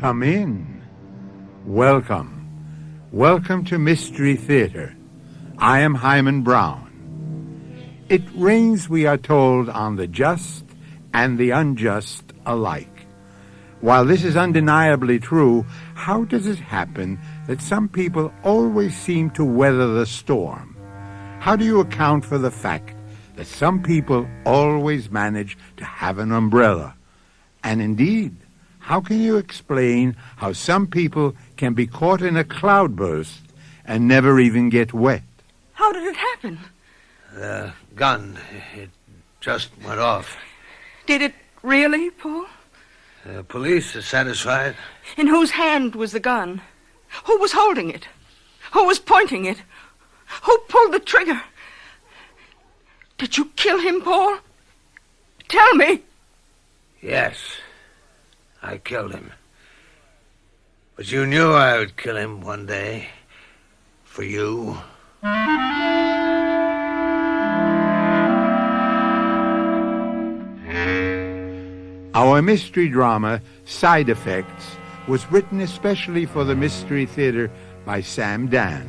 Come in. Welcome. Welcome to Mystery Theater. I am Hyman Brown. It rains, we are told, on the just and the unjust alike. While this is undeniably true, how does it happen that some people always seem to weather the storm? How do you account for the fact that some people always manage to have an umbrella? And indeed, how can you explain how some people can be caught in a cloudburst and never even get wet? How did it happen? The gun, it just went off. Did it really, Paul? The police are satisfied. In whose hand was the gun? Who was holding it? Who was pointing it? Who pulled the trigger? Did you kill him, Paul? Tell me. Yes, I killed him. But you knew I would kill him one day. For you. Our mystery drama, Side Effects, was written especially for the Mystery Theater by Sam Dann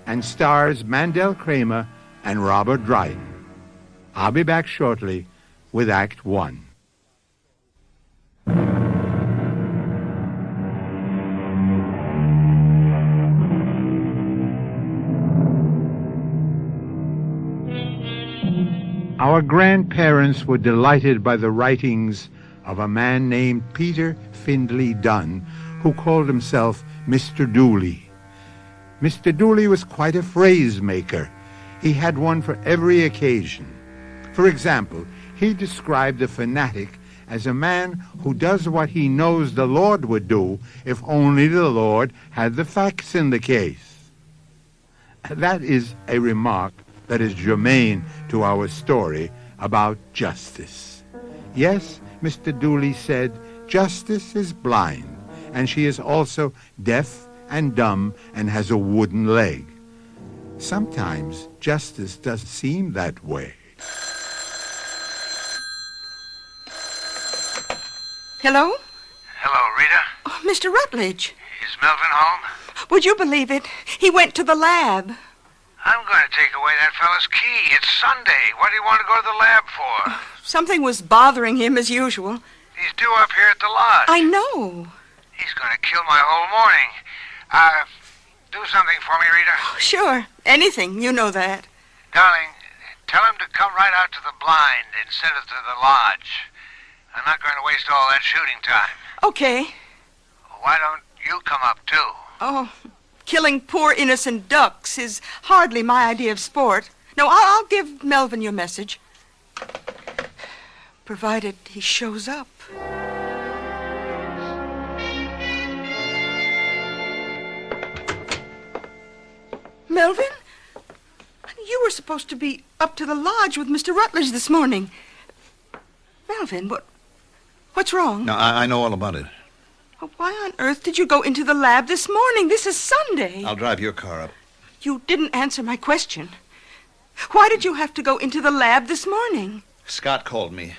and stars Mandel Kramer and Robert Dryden. I'll be back shortly with Act One. Our grandparents were delighted by the writings of a man named Peter Findlay Dunn, who called himself Mr. Dooley. Mr. Dooley was quite a phrase maker. He had one for every occasion. For example, he described a fanatic as a man who does what he knows the Lord would do if only the Lord had the facts in the case. That is a remark that is germane to our story about justice. Yes, Mr. Dooley said, justice is blind, and she is also deaf and dumb and has a wooden leg. Sometimes justice does seem that way. Hello? Hello, Rita. Oh, Mr. Rutledge. Is Melvin home? Would you believe it? He went to the lab. I'm going to take away that fella's key. It's Sunday. What do you want to go to the lab for? Something was bothering him as usual. He's due up here at the lodge. I know. He's going to kill my whole morning. Do something for me, Rita. Oh, sure. Anything. You know that. Darling, tell him to come right out to the blind instead of to the lodge. I'm not going to waste all that shooting time. Okay. Why don't you come up, too? Oh, killing poor innocent ducks is hardly my idea of sport. No, I'll give Melvin your message. Provided he shows up. Melvin? You were supposed to be up to the lodge with Mr. Rutledge this morning. Melvin, what's wrong? No, I know all about it. Well, why on earth did you go into the lab this morning? This is Sunday. I'll drive your car up. You didn't answer my question. Why did you have to go into the lab this morning? Scott called me.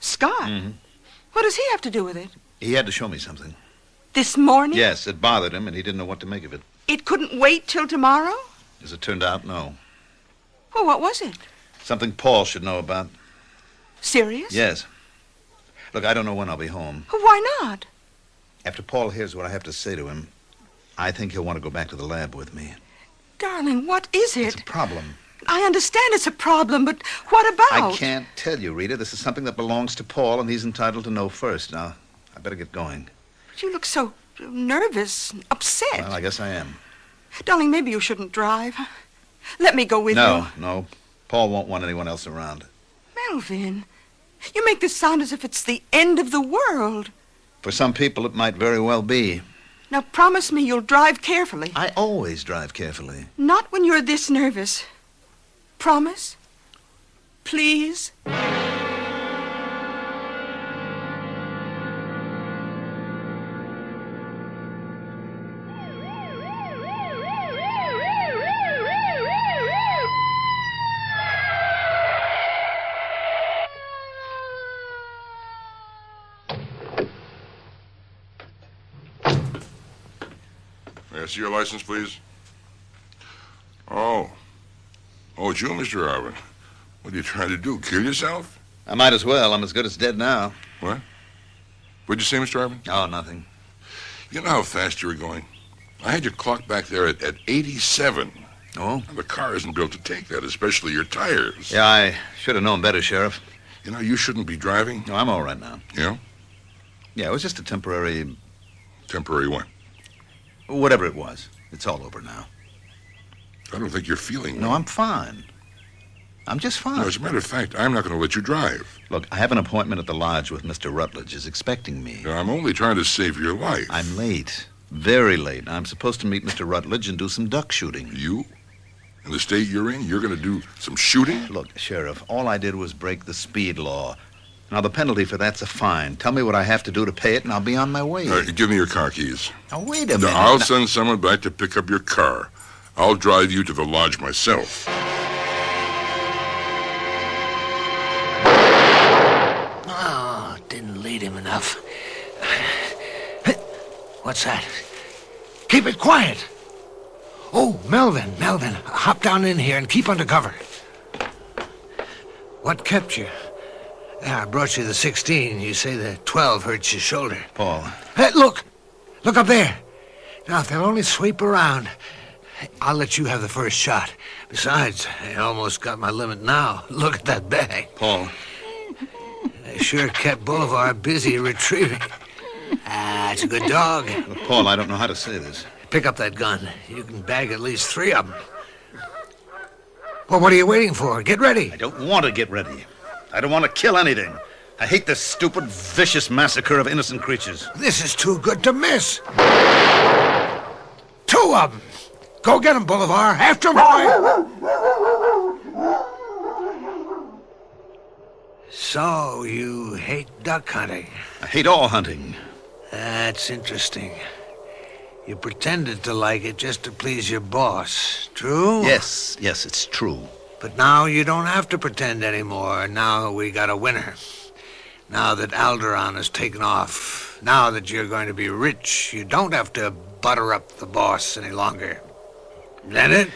Scott? Mm-hmm. What does he have to do with it? He had to show me something. This morning? Yes, it bothered him, and he didn't know what to make of it. It couldn't wait till tomorrow? As it turned out, no. Well, what was it? Something Paul should know about. Serious? Yes. Look, I don't know when I'll be home. Well, why not? After Paul hears what I have to say to him, I think he'll want to go back to the lab with me. Darling, what is it? It's a problem. I understand it's a problem, but what about? I can't tell you, Rita. This is something that belongs to Paul, and he's entitled to know first. Now, I better get going. But you look so nervous, upset. Well, I guess I am. Darling, maybe you shouldn't drive. Let me go with you. No. Paul won't want anyone else around. Melvin, you make this sound as if it's the end of the world. For some people, it might very well be. Now, promise me you'll drive carefully. I always drive carefully. Not when you're this nervous. Promise? Please? I see your license, please? Oh. Oh, it's you, Mr. Raeburn. What are you trying to do, kill yourself? I might as well. I'm as good as dead now. What? What'd you say, Mr. Raeburn? Oh, nothing. You know how fast you were going? I had your clock back there at 87. Oh? The car isn't built to take that, especially your tires. Yeah, I should have known better, Sheriff. You know, you shouldn't be driving. No, I'm all right now. Yeah? Yeah, it was just a temporary... Temporary what? Whatever it was. It's all over now. I don't think you're feeling No, well. I'm fine. I'm just fine. No, as a matter of fact, I'm not going to let you drive. Look, I have an appointment at the lodge with Mr. Rutledge. He's expecting me. I'm only trying to save your life. I'm late. Very late. I'm supposed to meet Mr. Rutledge and do some duck shooting. You? In the state you're in, you're going to do some shooting? Look, Sheriff, all I did was break the speed law. Now, the penalty for that's a fine. Tell me what I have to do to pay it, and I'll be on my way. All right, give me your car keys. Now, wait a minute. I'll send someone back to pick up your car. I'll drive you to the lodge myself. Oh, didn't lead him enough. What's that? Keep it quiet. Oh, Melvin, hop down in here and keep under cover. What kept you? I brought you the 16. You say the 12 hurts your shoulder. Paul. Hey, look up there. Now, if they'll only sweep around, I'll let you have the first shot. Besides, I almost got my limit now. Look at that bag. Paul. They sure kept Boulevard busy retrieving. It's a good dog. Look, Paul, I don't know how to say this. Pick up that gun. You can bag at least 3 of them. Well, what are you waiting for? Get ready. I don't want to get ready. I don't want to kill anything. I hate this stupid, vicious massacre of innocent creatures. This is too good to miss. 2 of them. Go get them, Boulevard. After 'em, boy. So, you hate duck hunting? I hate all hunting. That's interesting. You pretended to like it just to please your boss. True? Yes, it's true. But now you don't have to pretend anymore. Now we got a winner. Now that Alderaan has taken off. Now that you're going to be rich, you don't have to butter up the boss any longer. Is that it?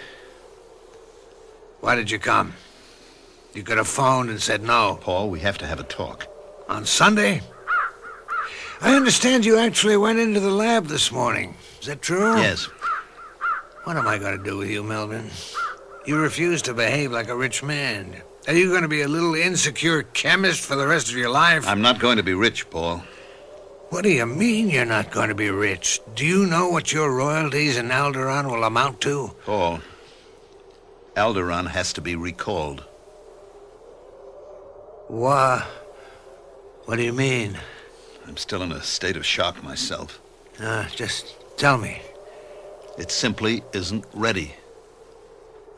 Why did you come? You could have phoned and said no. Paul, we have to have a talk. On Sunday? I understand you actually went into the lab this morning. Is that true? Yes. What am I going to do with you, Melvin? You refuse to behave like a rich man. Are you going to be a little insecure chemist for the rest of your life? I'm not going to be rich, Paul. What do you mean you're not going to be rich? Do you know what your royalties in Alderaan will amount to? Paul, Alderaan has to be recalled. What do you mean? I'm still in a state of shock myself. Just tell me. It simply isn't ready.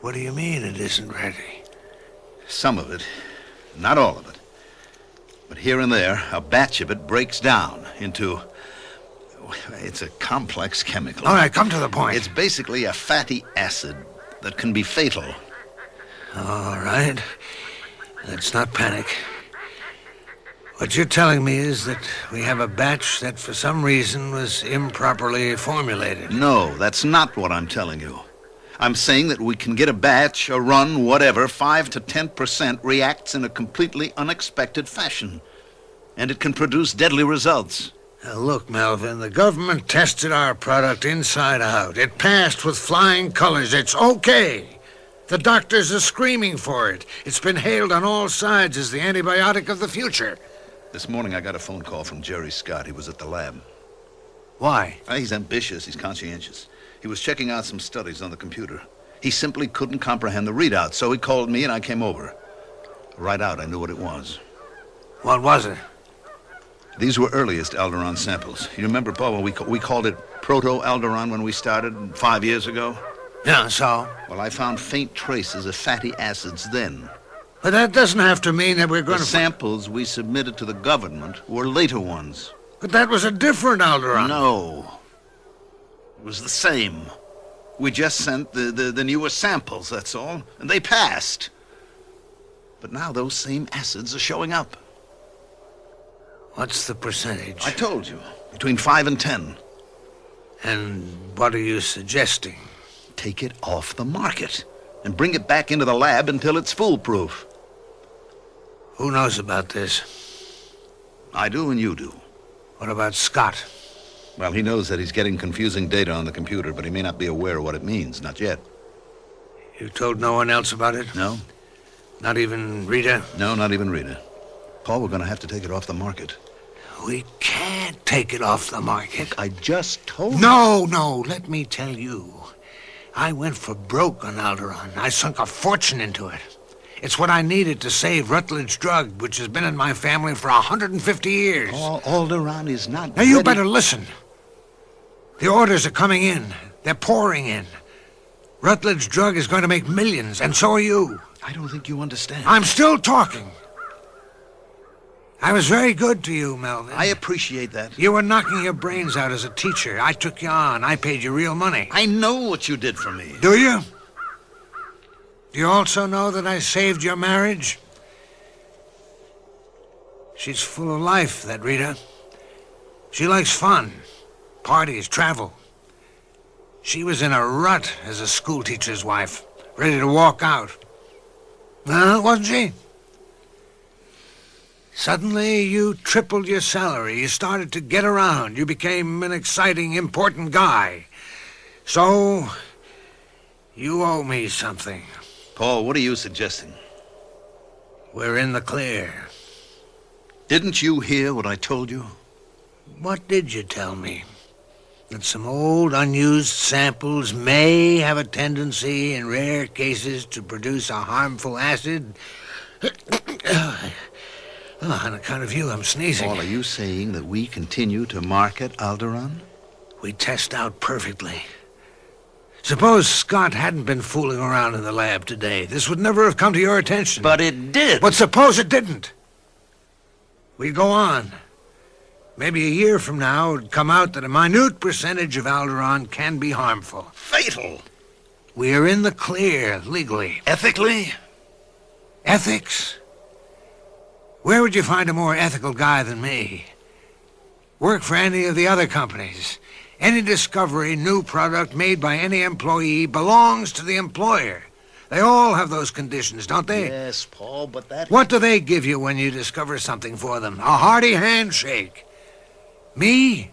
What do you mean it isn't ready? Some of it, not all of it. But here and there, a batch of it breaks down into... It's a complex chemical. All right, come to the point. It's basically a fatty acid that can be fatal. All right. Let's not panic. What you're telling me is that we have a batch that for some reason was improperly formulated. No, that's not what I'm telling you. I'm saying that we can get a batch, a run, whatever, 5 to 10% reacts in a completely unexpected fashion. And it can produce deadly results. Now look, Melvin, the government tested our product inside out. It passed with flying colors. It's okay. The doctors are screaming for it. It's been hailed on all sides as the antibiotic of the future. This morning I got a phone call from Jerry Scott. He was at the lab. Why? He's ambitious. He's conscientious. He was checking out some studies on the computer. He simply couldn't comprehend the readout, so he called me and I came over. Right out, I knew what it was. What was it? These were earliest Alderaan samples. You remember, Paul, when we called it Proto-Alderaan when we started 5 years ago? Yeah, so? Well, I found faint traces of fatty acids then. But that doesn't have to mean that we're going The to... samples we submitted to the government were later ones. But that was a different Alderaan. No. It was the same. We just sent the newer samples, that's all. And they passed. But now those same acids are showing up. What's the percentage? I told you. Between 5 and 10. And what are you suggesting? Take it off the market and bring it back into the lab until it's foolproof. Who knows about this? I do and you do. What about Scott? Well, he knows that he's getting confusing data on the computer, but he may not be aware of what it means. Not yet. You told no one else about it? No? Not even Rita? No, not even Rita. Paul, we're going to have to take it off the market. We can't take it off the market. Look, I just told you. No, let me tell you. I went for broke on Alderaan. I sunk a fortune into it. It's what I needed to save Rutledge Drug, which has been in my family for 150 years. Paul, Alderaan is not Now, you ready. better listen. The orders are coming in. They're pouring in. Rutledge Drug is going to make millions, and so are you. I don't think you understand. I'm still talking. I was very good to you, Melvin. I appreciate that. You were knocking your brains out as a teacher. I took you on. I paid you real money. I know what you did for me. Do you? Do you also know that I saved your marriage? She's full of life, that Rita. She likes fun, parties, travel. She was in a rut as a schoolteacher's wife, ready to walk out. Well, wasn't she? Suddenly, you tripled your salary. You started to get around. You became an exciting, important guy. So, you owe me something. Paul, what are you suggesting? We're in the clear. Didn't you hear what I told you? What did you tell me? That some old, unused samples may have a tendency, in rare cases, to produce a harmful acid? On account of you, I'm sneezing. Paul, are you saying that we continue to market Alderaan? We test out perfectly. Suppose Scott hadn't been fooling around in the lab today. This would never have come to your attention. But it did. But suppose it didn't. We go on. Maybe a year from now, it'd come out that a minute percentage of Alderaan can be harmful. Fatal. We are in the clear, legally. Ethically? Ethics? Where would you find a more ethical guy than me? Work for any of the other companies. Any discovery, new product made by any employee belongs to the employer. They all have those conditions, don't they? Yes, Paul, but that... What do they give you when you discover something for them? A hearty handshake. Me?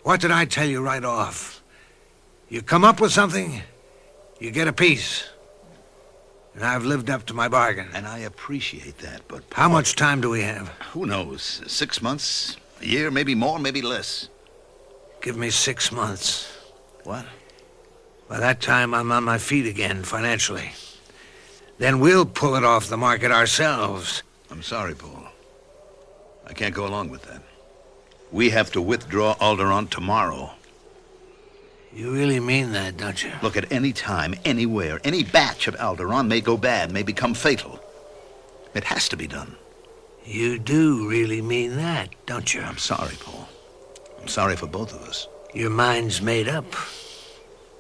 What did I tell you right off? You come up with something, you get a piece. And I've lived up to my bargain. And I appreciate that, but... How much time do we have? Who knows? 6 months? A year? Maybe more, maybe less. Give me 6 months. What? By that time, I'm on my feet again, financially. Then we'll pull it off the market ourselves. I'm sorry, Paul. I can't go along with that. We have to withdraw Alderaan tomorrow. You really mean that, don't you? Look, at any time, anywhere, any batch of Alderaan may go bad, may become fatal. It has to be done. You do really mean that, don't you? I'm sorry, Paul. I'm sorry for both of us. Your mind's made up.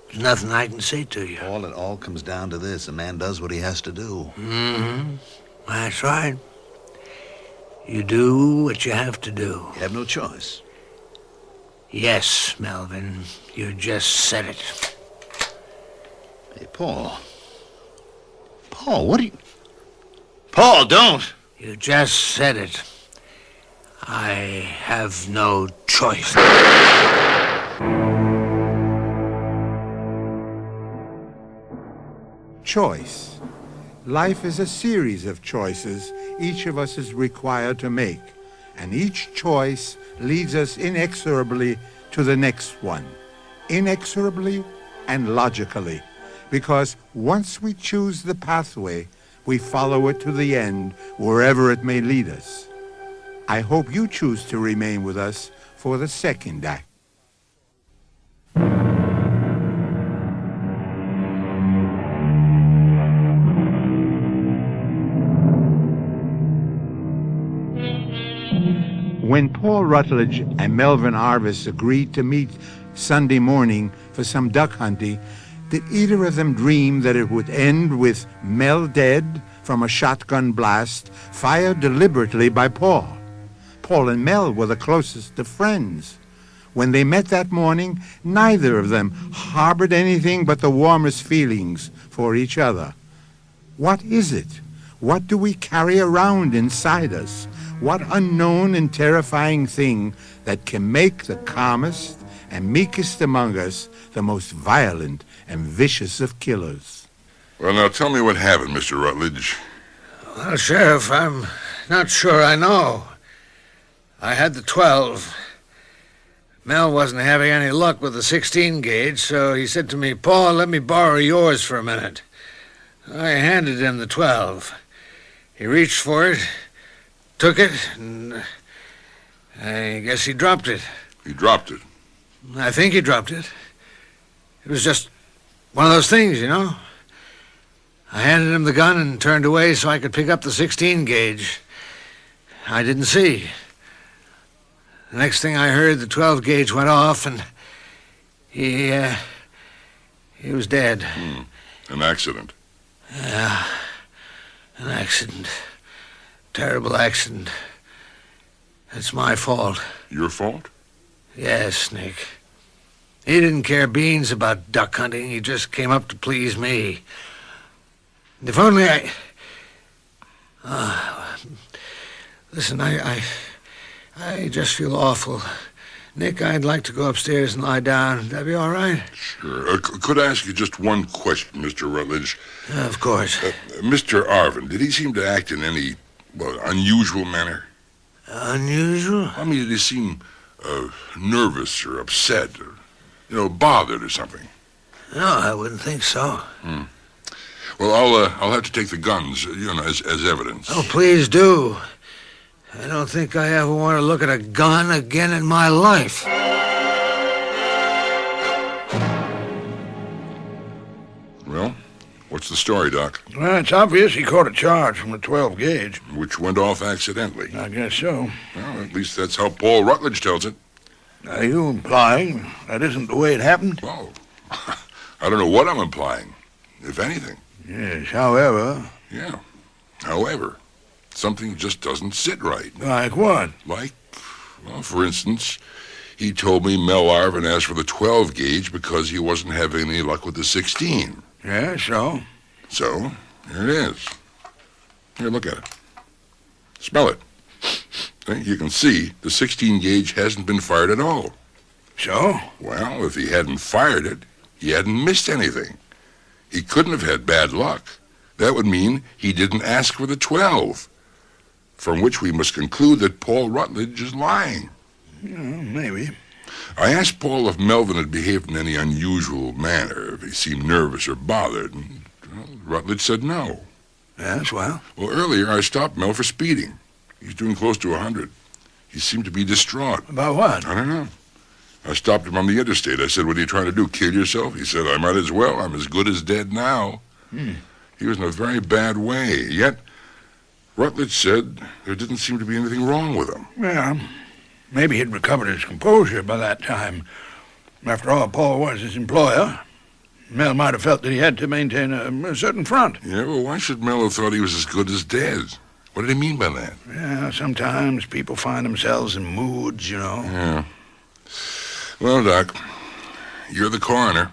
There's nothing I can say to you. Paul, it all comes down to this. A man does what he has to do. Mm-hmm. That's right. You do what you have to do. You have no choice. Yes, Melvin. You just said it. Hey, Paul. Paul, what are you... Paul, don't! You just said it. I have no choice. Choice. Life is a series of choices each of us is required to make, and each choice leads us inexorably to the next one. Inexorably and logically, because once we choose the pathway, we follow it to the end, wherever it may lead us. I hope you choose to remain with us for the second act. When Paul Rutledge and Melvin Arvis agreed to meet Sunday morning for some duck hunting, did either of them dream that it would end with Mel dead from a shotgun blast fired deliberately by Paul? Paul and Mel were the closest of friends. When they met that morning, neither of them harbored anything but the warmest feelings for each other. What is it? What do we carry around inside us? What unknown and terrifying thing that can make the calmest and meekest among us the most violent and vicious of killers? Well, now tell me what happened, Mr. Rutledge. Well, Sheriff, I'm not sure I know. I had the 12. Mel wasn't having any luck with the 16 gauge, so he said to me, "Paul, let me borrow yours for a minute." I handed him the 12. He reached for it, took it, and I guess he dropped it. He dropped it. I think he dropped it. It was just one of those things, you know. I handed him the gun and turned away so I could pick up the 16 gauge. I didn't see. The next thing I heard, the 12 gauge went off, and he was dead. An accident. Yeah, an accident. Terrible accident. It's my fault. Your fault? Yes, Nick. He didn't care beans about duck hunting. He just came up to please me. If only I... listen, I just feel awful. Nick, I'd like to go upstairs and lie down. That'd be all right? Sure. Could I ask you just one question, Mr. Rutledge? Of course. Mr. Arvin, did he seem to act in any, unusual manner? Unusual? I mean, did he seem nervous or upset or, bothered or something? No, I wouldn't think so. Well, I'll have to take the guns, as evidence. Oh, please do. I don't think I ever want to look at a gun again in my life. Well, what's the story, Doc? Well, it's obvious he caught a charge from the 12 gauge. Which went off accidentally. I guess so. Well, at least that's how Paul Rutledge tells it. Are you implying that isn't the way it happened? Well, I don't know what I'm implying, if anything. Yes, however... Yeah. However, something just doesn't sit right. Like what? Like, for instance, he told me Mel Arvin asked for the 12 gauge because he wasn't having any luck with the 16. Yeah, so? So, here it is. Here, look at it. Smell it. See, you can see the 16 gauge hasn't been fired at all. So? Well, if he hadn't fired it, he hadn't missed anything. He couldn't have had bad luck. That would mean he didn't ask for the 12, from which we must conclude that Paul Rutledge is lying. Maybe. I asked Paul if Melvin had behaved in any unusual manner, if he seemed nervous or bothered, and Rutledge said no. Yes, well? Well, earlier I stopped Mel for speeding. He's doing close to 100. He seemed to be distraught. About what? I don't know. I stopped him on the interstate. I said, "What are you trying to do, kill yourself?" He said, "I might as well. I'm as good as dead now." He was in a very bad way. Yet, Rutledge said there didn't seem to be anything wrong with him. Well, maybe he'd recovered his composure by that time. After all, Paul was his employer. Mel might have felt that he had to maintain a certain front. Yeah, well, why should Mel have thought he was as good as dead? What did he mean by that? Yeah, sometimes people find themselves in moods, Yeah. Well, Doc, you're the coroner.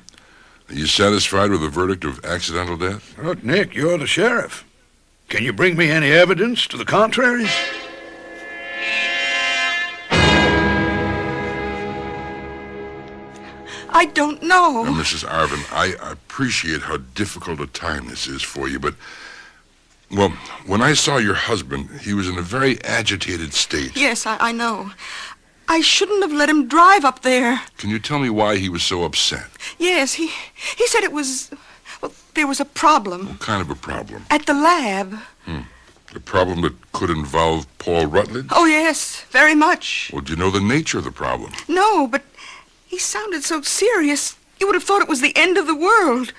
Are you satisfied with the verdict of accidental death? Look, Nick, you're the sheriff. Can you bring me any evidence to the contrary? I don't know. Now, Mrs. Arvin, I appreciate how difficult a time this is for you, but, well, when I saw your husband, he was in a very agitated state. Yes, I know. I shouldn't have let him drive up there. Can you tell me why he was so upset? Yes, he said it was... Well, there was a problem. What kind of a problem? At the lab. A problem that could involve Paul Rutledge? Oh, yes, very much. Well, do you know the nature of the problem? No, but he sounded so serious. You would have thought it was the end of the world.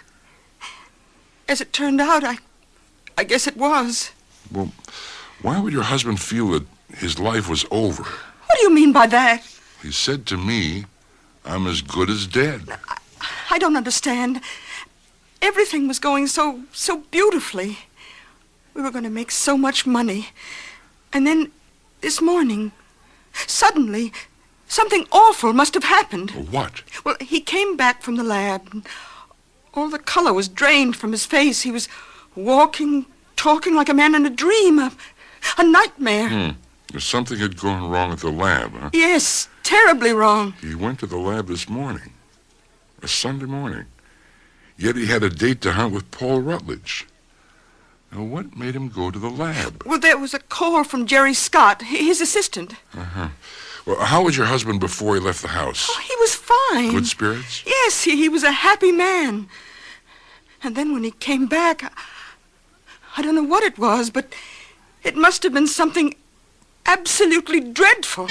As it turned out, I guess it was. Well, why would your husband feel that his life was over? What do you mean by that? He said to me, "I'm as good as dead." I don't understand. Everything was going so beautifully. We were going to make so much money. And then, this morning, suddenly, Something awful must have happened. What? Well, he came back from the lab, and all the color was drained from his face. He was walking, talking like a man in a dream, a nightmare. Something had gone wrong at the lab, huh? Yes, terribly wrong. He went to the lab this morning, a Sunday morning. Yet he had a date to hunt with Paul Rutledge. Now, what made him go to the lab? Well, there was a call from Jerry Scott, his assistant. Uh-huh. Well, how was your husband before he left the house? Oh, he was fine. Good spirits? Yes, he was a happy man. And then when he came back, I don't know what it was, but it must have been something absolutely dreadful.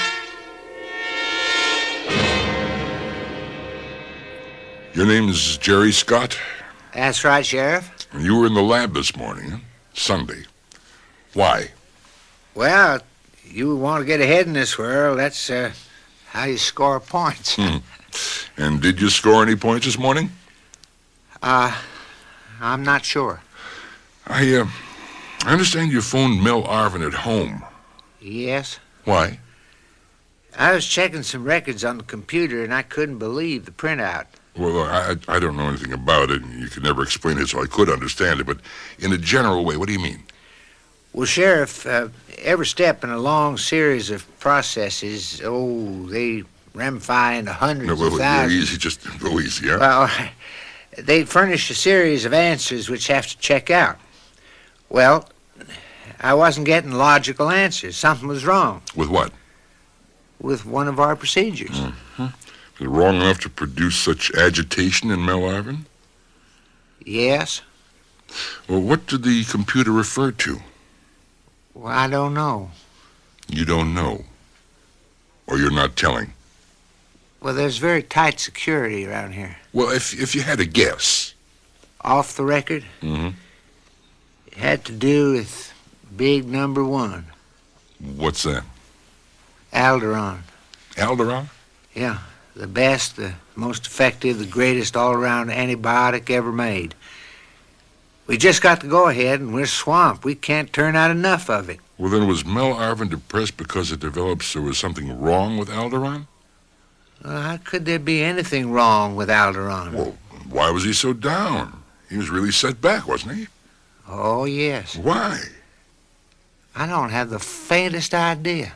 Your name's Jerry Scott? That's right, Sheriff. And you were in the lab this morning, huh? Sunday. Why? Well, you want to get ahead in this world. That's how you score points. And did you score any points this morning? I'm not sure. I understand you phoned Mel Arvin at home. Yes? Why? I was checking some records on the computer, and I couldn't believe the printout. Well, I don't know anything about it. You could never explain it, so I could understand it. But in a general way, what do you mean? Well, Sheriff, every step in a long series of processes, they ramify into hundreds of thousands. Easy, just go easy, huh? Well, they furnish a series of answers which have to check out. Well, I wasn't getting logical answers. Something was wrong With what? with one of our procedures. Is it wrong enough to produce such agitation in Mel Arvin? Yes? Well, what did the computer refer to? Well, I don't know. You don't know. Or you're not telling. Well, there's very tight security around here. Well, if you had a guess. Off the record, Mm-hmm. it had to do with big number one, What's that? Alderon. Alderon? Yeah, the best, the most effective, the greatest all-around antibiotic ever made. We just got to go ahead, and we're swamped. We can't turn out enough of it. Well, then was Mel Arvin depressed because it develops there was something wrong with Alderon? How could there be anything wrong with Alderon? Well, why was he so down? He was really set back, wasn't he? Oh, yes. Why? I don't have the faintest idea.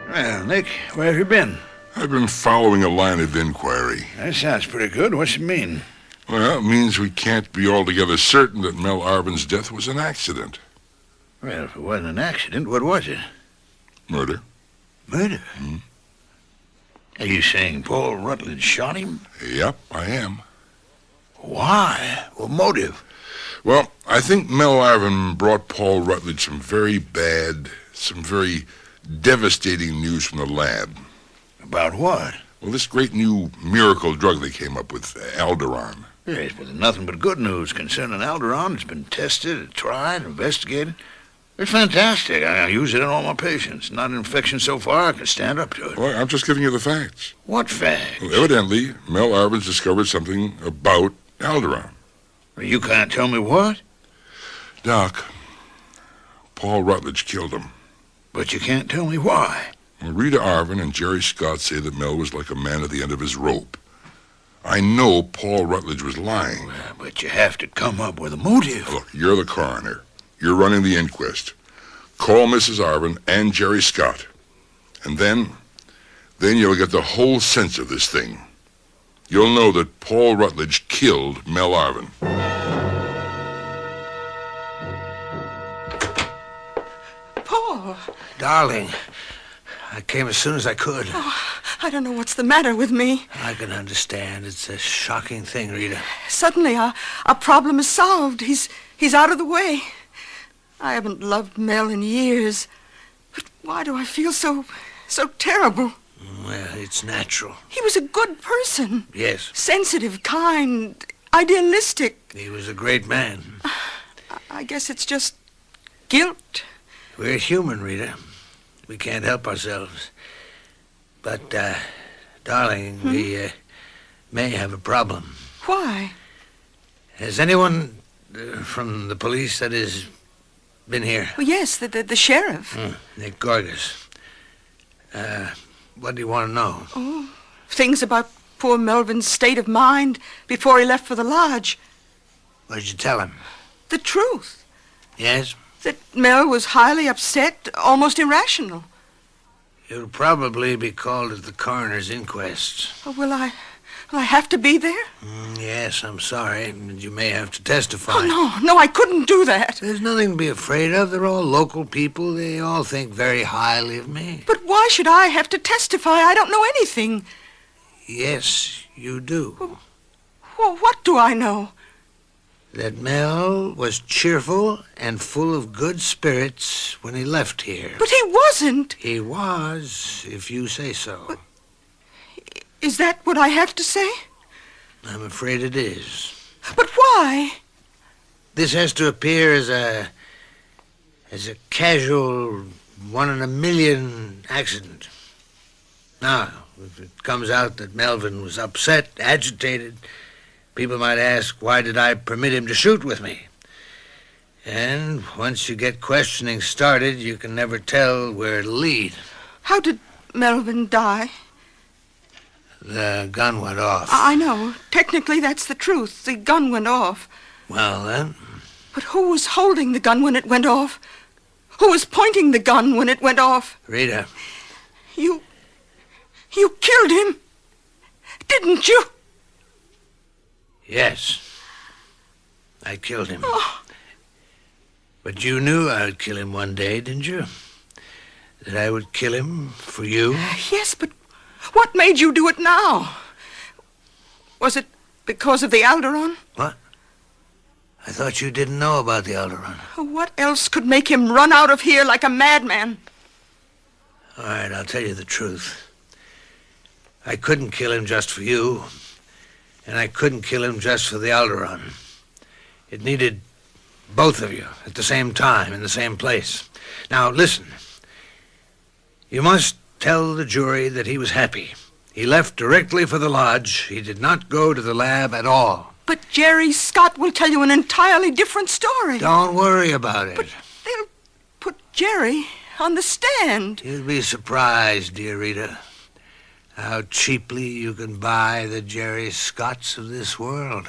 Well, Nick, where have you been? I've been following a line of inquiry. That sounds pretty good. What's it mean? Well, it means we can't be altogether certain that Mel Arvin's death was an accident. Well, if it wasn't an accident, what was it? Murder. Murder? Are you saying Paul Rutledge shot him? Yep, I am. Why? What motive? Well, I think Mel Arvin brought Paul Rutledge some very devastating news from the lab. About what? Well, this great new miracle drug they came up with, Alderon. Yes, but there's nothing but good news concerning Alderon. It's been tested, tried, investigated. It's fantastic. I use it on all my patients. Not an infection so far I can stand up to it. Well, I'm just giving you the facts. What facts? Well, evidently, Mel Arvin's discovered something about Alderon. You can't tell me what? Doc, Paul Rutledge killed him. But you can't tell me why. Well, Rita Arvin and Jerry Scott say that Mel was like a man at the end of his rope. I know Paul Rutledge was lying. Well, but you have to come up with a motive. Look, you're the coroner. You're running the inquest. Call Mrs. Arvin and Jerry Scott. And then you'll get the whole sense of this thing. You'll know that Paul Rutledge killed Mel Arvin. Paul! Darling, I came as soon as I could. I don't know what's the matter with me. I can understand. It's a shocking thing, Rita. Suddenly, our problem is solved. He's out of the way. I haven't loved Mel in years. But why do I feel so terrible? Well, it's natural. He was a good person. Yes, Sensitive, kind, idealistic. he was a great man. I guess it's just guilt. We're human, Rita. We can't help ourselves. But, darling, we may have a problem. Why? Has anyone from the police, that is, been here? Well, yes, the sheriff. Nick Gorgas. What do you want to know? Oh, things about poor Melvin's state of mind before he left for the lodge. What did you tell him? The truth. Yes? That Mel was highly upset, almost irrational. You'll probably be called at the coroner's inquest. Oh, will I have to be there? Yes, I'm sorry. You may have to testify. Oh, no, I couldn't do that. There's nothing to be afraid of. They're all local people. They all think very highly of me. But why should I have to testify? I don't know anything. Yes, you do. Well, what do I know? That Mel was cheerful and full of good spirits when he left here. But he wasn't. He was, if you say so. But is that what I have to say? I'm afraid it is. But why? This has to appear as a casual, 1 in a million accident. Now, if it comes out that Melvin was upset, agitated, people might ask, why did I permit him to shoot with me? And once you get questioning started, you can never tell where it'll lead. How did Melvin die? The gun went off. I know. Technically, that's the truth. The gun went off. Well, then? But who was holding the gun when it went off? Who was pointing the gun when it went off? Rita. You killed him, didn't you? Yes. I killed him. Oh. But you knew I would kill him one day, didn't you? That I would kill him for you? Yes, but what made you do it now? Was it because of the Alderon? What? I thought you didn't know about the Alderon. What else could make him run out of here like a madman? All right, I'll tell you the truth. I couldn't kill him just for you, and I couldn't kill him just for the Alderon. It needed both of you at the same time, in the same place. Now, listen. You must tell the jury that he was happy. He left directly for the lodge. He did not go to the lab at all. But Jerry Scott will tell you an entirely different story. Don't worry about it. But they'll put Jerry on the stand. You'd be surprised, dear Rita, how cheaply you can buy the Jerry Scotts of this world.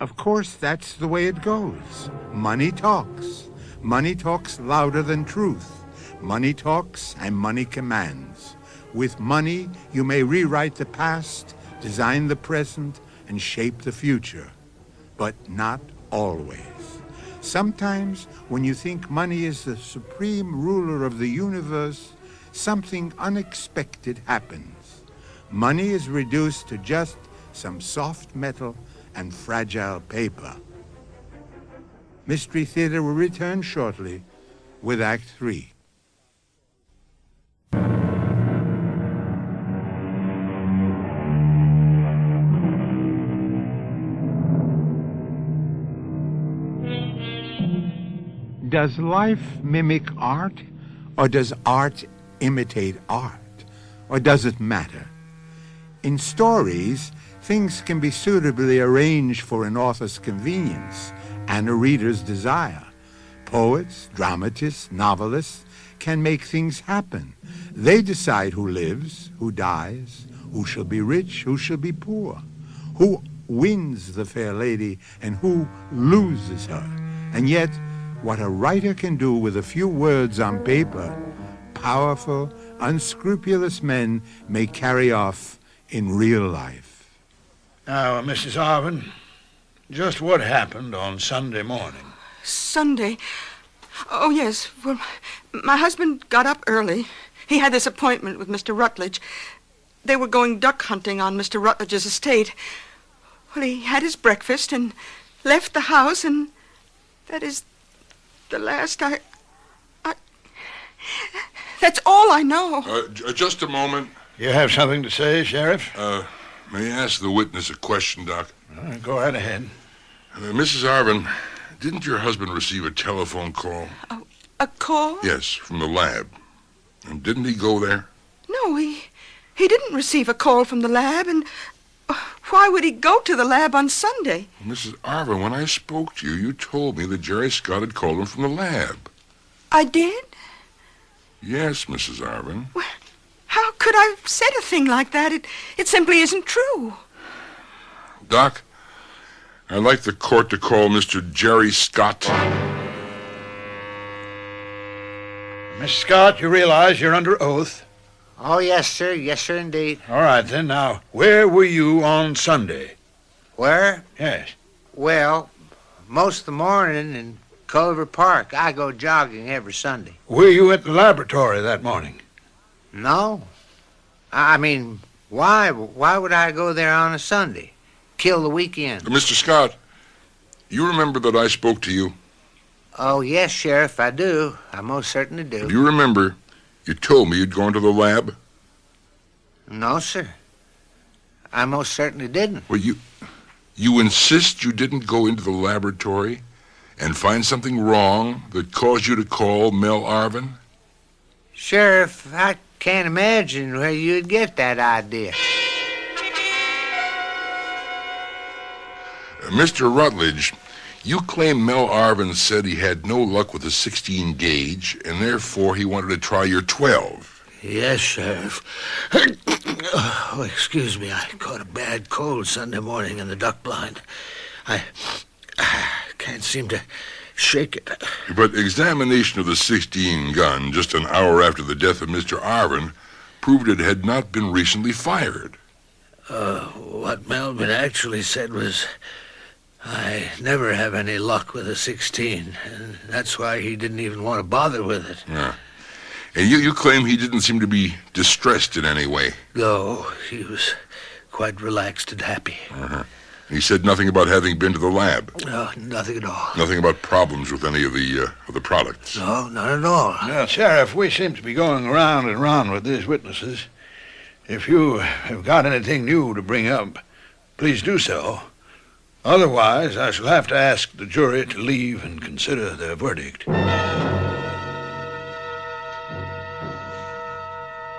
Of course, that's the way it goes. Money talks. Money talks louder than truth. Money talks and money commands. With money, you may rewrite the past, design the present, and shape the future. But not always. Sometimes, when you think money is the supreme ruler of the universe, something unexpected happens. Money is reduced to just some soft metal and fragile paper. Mystery Theater will return shortly with Act 3. Does life mimic art, or does art imitate art, or does it matter? In stories, things can be suitably arranged for an author's convenience and a reader's desire. Poets, dramatists, novelists can make things happen. They decide who lives, who dies, who shall be rich, who shall be poor, who wins the fair lady, and who loses her. And yet, what a writer can do with a few words on paper, powerful, unscrupulous men may carry off in real life. Now, Mrs. Arvin, just what happened on Sunday morning? Sunday? Oh, yes. Well, my husband got up early. He had this appointment with Mr. Rutledge. They were going duck hunting on Mr. Rutledge's estate. Well, he had his breakfast and left the house, and that is the last I... That's all I know. Just a moment. You have something to say, Sheriff? May I ask the witness a question, Doc? Go right ahead. Mrs. Arvin, didn't your husband receive a telephone call? A call? Yes, from the lab. And didn't he go there? No, he didn't receive a call from the lab, and Why would he go to the lab on Sunday? Mrs. Arvin, when I spoke to you, you told me that Jerry Scott had called him from the lab. I did? Yes, Mrs. Arvin. Well, how could I have said a thing like that? It simply isn't true. Doc, I'd like the court to call Mr. Jerry Scott. Miss Scott, you realize you're under oath? Oh, yes, sir. Yes, sir, indeed. All right, then. Now, where were you on Sunday? Where? Yes. Well, most of the morning in Culver Park. I go jogging every Sunday. Were you at the laboratory that morning? No. I mean, why? Why would I go there on a Sunday? Kill the weekend. Mr. Scott, you remember that I spoke to you? Oh, yes, Sheriff, I do. I most certainly do. Do you remember you told me you'd gone to the lab? No, sir. I most certainly didn't. Well, you insist you didn't go into the laboratory and find something wrong that caused you to call Mel Arvin? Sheriff, I can't imagine where you'd get that idea. Mr. Rutledge, you claim Mel Arvin said he had no luck with a 16 gauge, and therefore he wanted to try your 12. Yes, Sheriff. Oh, excuse me. I caught a bad cold Sunday morning in the duck blind. I can't seem to shake it. But examination of the 16 gun just an hour after the death of Mr. Arvin proved it had not been recently fired. What Melvin actually said was, I never have any luck with a 16, and that's why he didn't even want to bother with it. Yeah. And you claim he didn't seem to be distressed in any way. No, he was quite relaxed and happy. Uh-huh. He said nothing about having been to the lab. No, nothing at all. Nothing about problems with any of the products. No, not at all. Now, Sheriff, we seem to be going around and around with these witnesses. If you have got anything new to bring up, please do so. Otherwise, I shall have to ask the jury to leave and consider their verdict.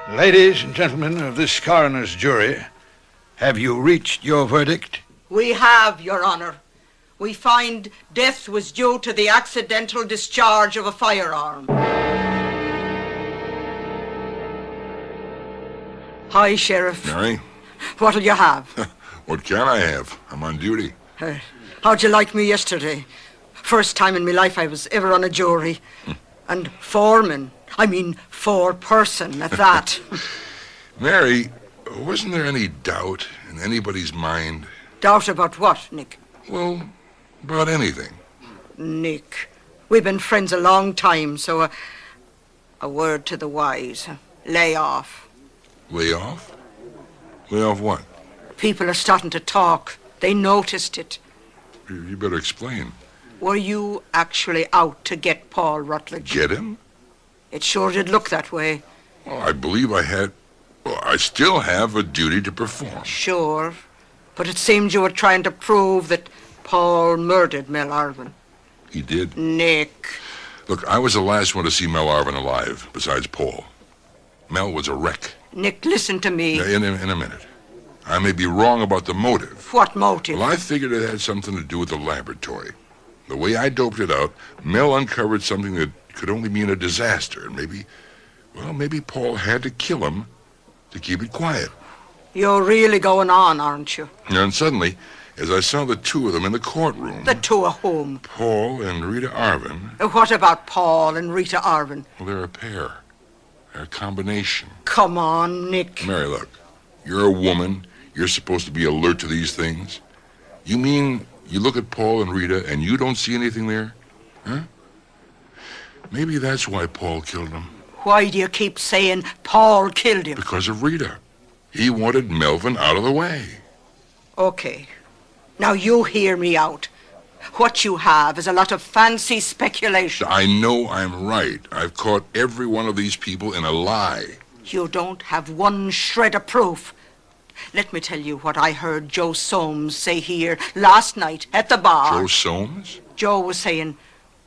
Ladies and gentlemen of this coroner's jury, have you reached your verdict? We have, Your Honor. We find death was due to the accidental discharge of a firearm. Hi, Sheriff. Mary? What'll you have? What can I have? I'm on duty. How'd you like me yesterday? First time in my life I was ever on a jury. And foreman. I mean, four-person at that. Mary, wasn't there any doubt in anybody's mind? Doubt about what, Nick? Well, about anything. Nick, we've been friends a long time, so a word to the wise. Lay off. Lay off? Lay off what? People are starting to talk. They noticed it. You better explain. Were you actually out to get Paul Rutledge? Get him? It sure did look that way. Well, I believe I still have a duty to perform. Sure. But it seemed you were trying to prove that Paul murdered Mel Arvin. He did. Nick. Look, I was the last one to see Mel Arvin alive, besides Paul. Mel was a wreck. Nick, listen to me. In a minute. I may be wrong about the motive. What motive? Well, I figured it had something to do with the laboratory. The way I doped it out, Mel uncovered something that could only mean a disaster. And maybe Paul had to kill him to keep it quiet. You're really going on, aren't you? And suddenly, as I saw the two of them in the courtroom... The two of whom? Paul and Rita Arvin. What about Paul and Rita Arvin? Well, they're a pair. They're a combination. Come on, Nick. Mary, look, you're a woman. You're supposed to be alert to these things. You mean you look at Paul and Rita and you don't see anything there? Huh? Maybe that's why Paul killed him. Why do you keep saying Paul killed him? Because of Rita. He wanted Melvin out of the way. Okay. Now you hear me out. What you have is a lot of fancy speculation. I know I'm right. I've caught every one of these people in a lie. You don't have one shred of proof. Let me tell you what I heard Joe Soames say here last night at the bar. Joe Soames? Joe was saying,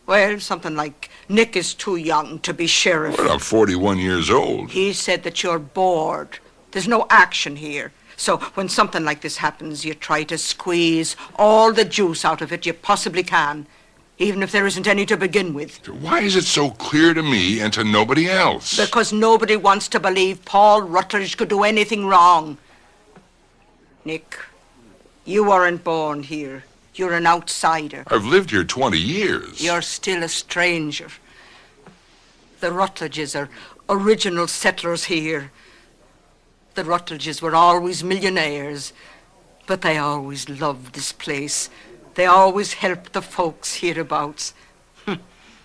well, something like, Nick is too young to be sheriff. Well, I'm 41 years old. He said that you're bored. There's no action here. So when something like this happens, you try to squeeze all the juice out of it you possibly can, even if there isn't any to begin with. Why is it so clear to me and to nobody else? Because nobody wants to believe Paul Rutledge could do anything wrong. Nick, you weren't born here. You're an outsider. I've lived here 20 years. You're still a stranger. The Rutledges are original settlers here. The Rutledges were always millionaires, but they always loved this place. They always helped the folks hereabouts.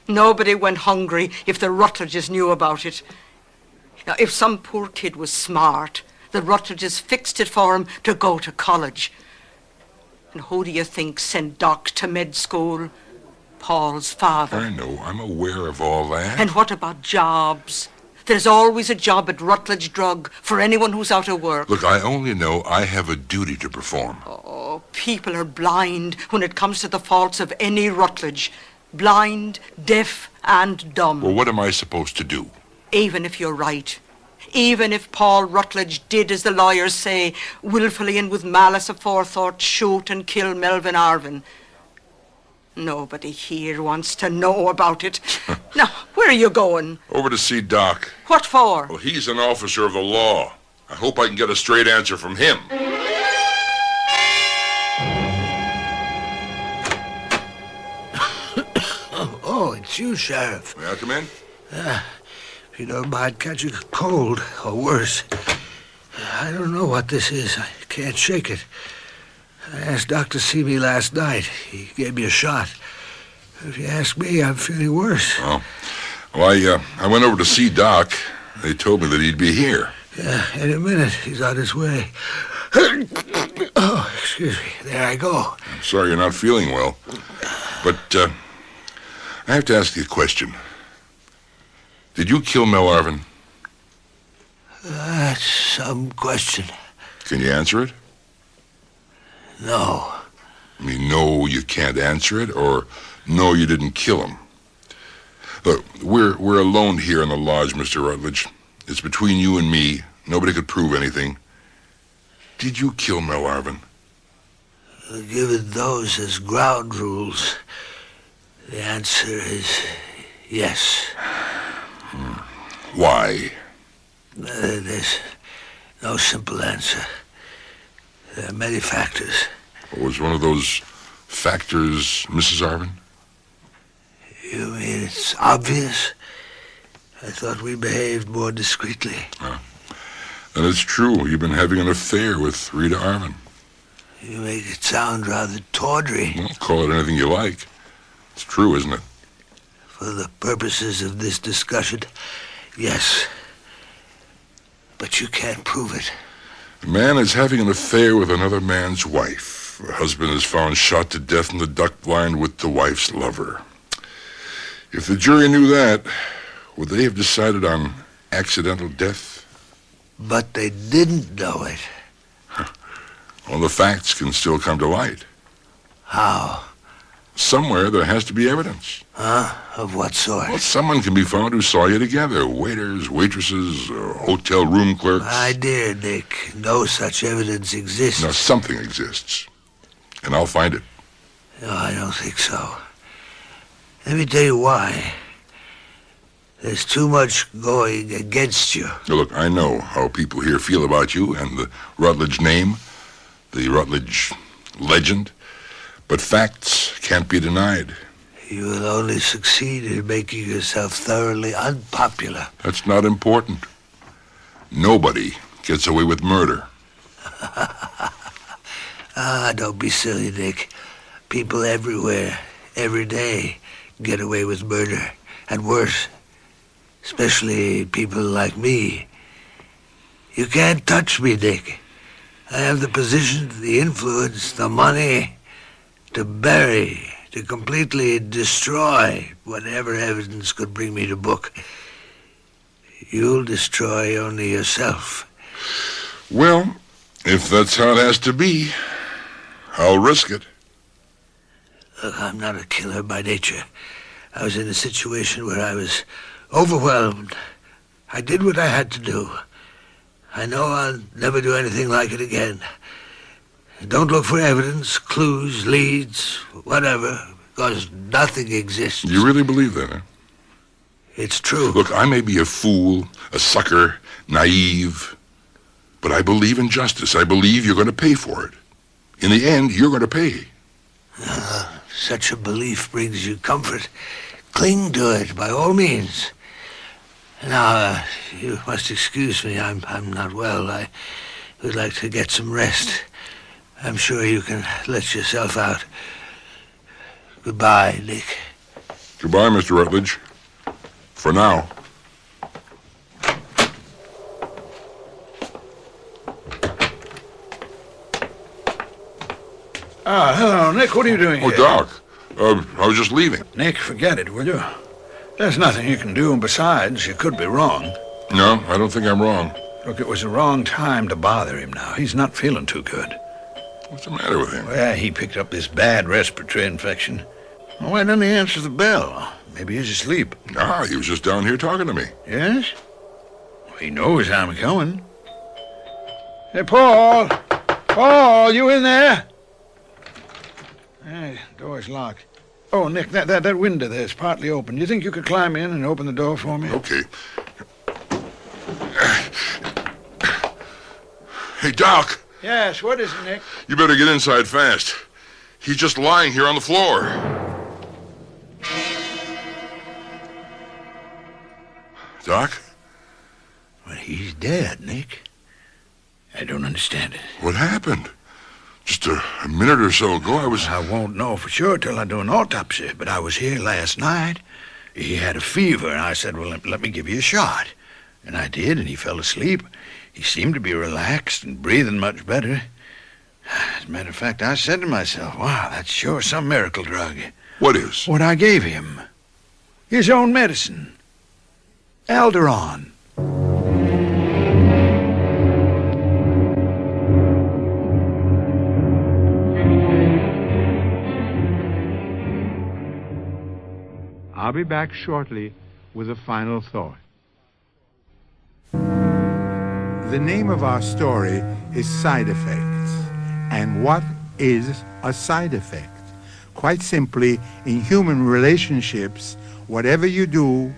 Nobody went hungry if the Rutledges knew about it. Now, if some poor kid was smart, the Rutledges fixed it for him to go to college. And who do you think sent Doc to med school? Paul's father. I know. I'm aware of all that. And what about jobs? There's always a job at Rutledge Drug for anyone who's out of work. Look, I only know I have a duty to perform. Oh, people are blind when it comes to the faults of any Rutledge. Blind, deaf, and dumb. Well, what am I supposed to do? Even if you're right. Even if Paul Rutledge did, as the lawyers say, willfully and with malice aforethought, shoot and kill Melvin Arvin. Nobody here wants to know about it. Now, where are you going? Over to see Doc. What for? Well, he's an officer of the law. I hope I can get a straight answer from him. Oh, it's you, Sheriff. May I come in? If you don't mind catching a cold, or worse. I don't know what this is. I can't shake it. I asked Doc to see me last night. He gave me a shot. If you ask me, I'm feeling worse. Oh. Well, I went over to see Doc. They told me that he'd be here. Yeah, in a minute. He's on his way. Oh, excuse me. There I go. I'm sorry you're not feeling well. But, I have to ask you a question. Did you kill Mel Arvin? That's some question. Can you answer it? No. I mean, no, you can't answer it, or no, you didn't kill him. Look, we're alone here in the lodge, Mr. Rutledge. It's between you and me. Nobody could prove anything. Did you kill Mel Arvin? Given those as ground rules, the answer is yes. Why? There's no simple answer. There are many factors. Was one of those factors Mrs. Arvin? You mean it's obvious? I thought we behaved more discreetly. Then it's true. You've been having an affair with Rita Arvin. You make it sound rather tawdry. Well, call it anything you like. It's true, isn't it? For the purposes of this discussion, yes. But you can't prove it. A man is having an affair with another man's wife. Her husband is found shot to death in the duck blind with the wife's lover. If the jury knew that, would they have decided on accidental death? But they didn't know it. Well, the facts can still come to light. How? Somewhere there has to be evidence. Huh? Of what sort? Well, someone can be found who saw you together. Waiters, waitresses, hotel room clerks. My dear Nick, no such evidence exists. Now, something exists. And I'll find it. No, I don't think so. Let me tell you why. There's too much going against you. Now, look, I know how people here feel about you and the Rutledge name, the Rutledge legend, but facts can't be denied. You will only succeed in making yourself thoroughly unpopular. That's not important. Nobody gets away with murder. Don't be silly, Nick. People everywhere, every day, get away with murder, and worse. Especially people like me. You can't touch me, Nick. I have the position, the influence, the money to bury, to completely destroy whatever evidence could bring me to book. You'll destroy only yourself. Well, if that's how it has to be, I'll risk it. Look, I'm not a killer by nature. I was in a situation where I was overwhelmed. I did what I had to do. I know I'll never do anything like it again. Don't look for evidence, clues, leads, whatever, because nothing exists. You really believe that, huh? It's true. Look, I may be a fool, a sucker, naive, but I believe in justice. I believe you're going to pay for it. In the end, you're going to pay. Such a belief brings you comfort. Cling to it, by all means. Now, you must excuse me. I'm not well. I would like to get some rest. I'm sure you can let yourself out. Goodbye, Nick. Goodbye, Mr. Rutledge. For now. Hello, Nick. What are you doing Oh, here? Doc. I was just leaving. Nick, forget it, will you? There's nothing you can do, and besides, you could be wrong. No, I don't think I'm wrong. Look, it was the wrong time to bother him now. He's not feeling too good. What's the matter with him? Well, he picked up this bad respiratory infection. Well, why didn't he answer the bell? Maybe he's asleep. Ah, he was just down here talking to me. Yes? Well, he knows I'm coming. Hey, Paul! Paul, you in there? Hey, door's locked. Oh, Nick, that window there's partly open. Do you think you could climb in and open the door for me? Okay. Hey, Doc. Yes, what is it, Nick? You better get inside fast. He's just lying here on the floor. Doc? Well, he's dead, Nick. I don't understand it. What happened? Just a minute or so ago, I won't know for sure till I do an autopsy, but I was here last night. He had a fever, and I said, well, let me give you a shot. And I did, and he fell asleep. He seemed to be relaxed and breathing much better. As a matter of fact, I said to myself, wow, that's sure some miracle drug. What is? What I gave him. His own medicine. Alderon. I'll be back shortly with a final thought. The name of our story is Side Effects. And what is a side effect? Quite simply, in human relationships, whatever you do,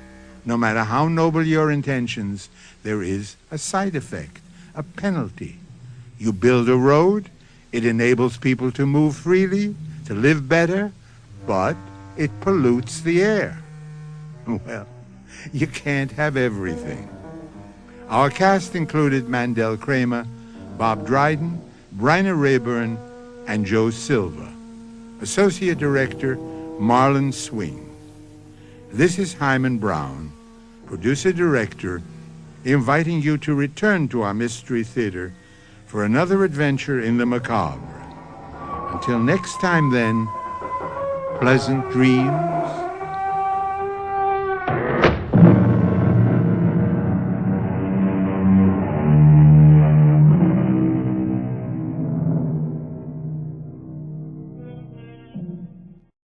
no matter how noble your intentions, there is a side effect, a penalty. You build a road, it enables people to move freely, to live better, but it pollutes the air. Well, you can't have everything. Our cast included Mandel Kramer, Bob Dryden, Bryna Raeburn, and Joe Silva. Associate Director, Marlon Swing. This is Hyman Brown, Producer-Director, inviting you to return to our Mystery Theater for another adventure in the macabre. Until next time, then, pleasant dreams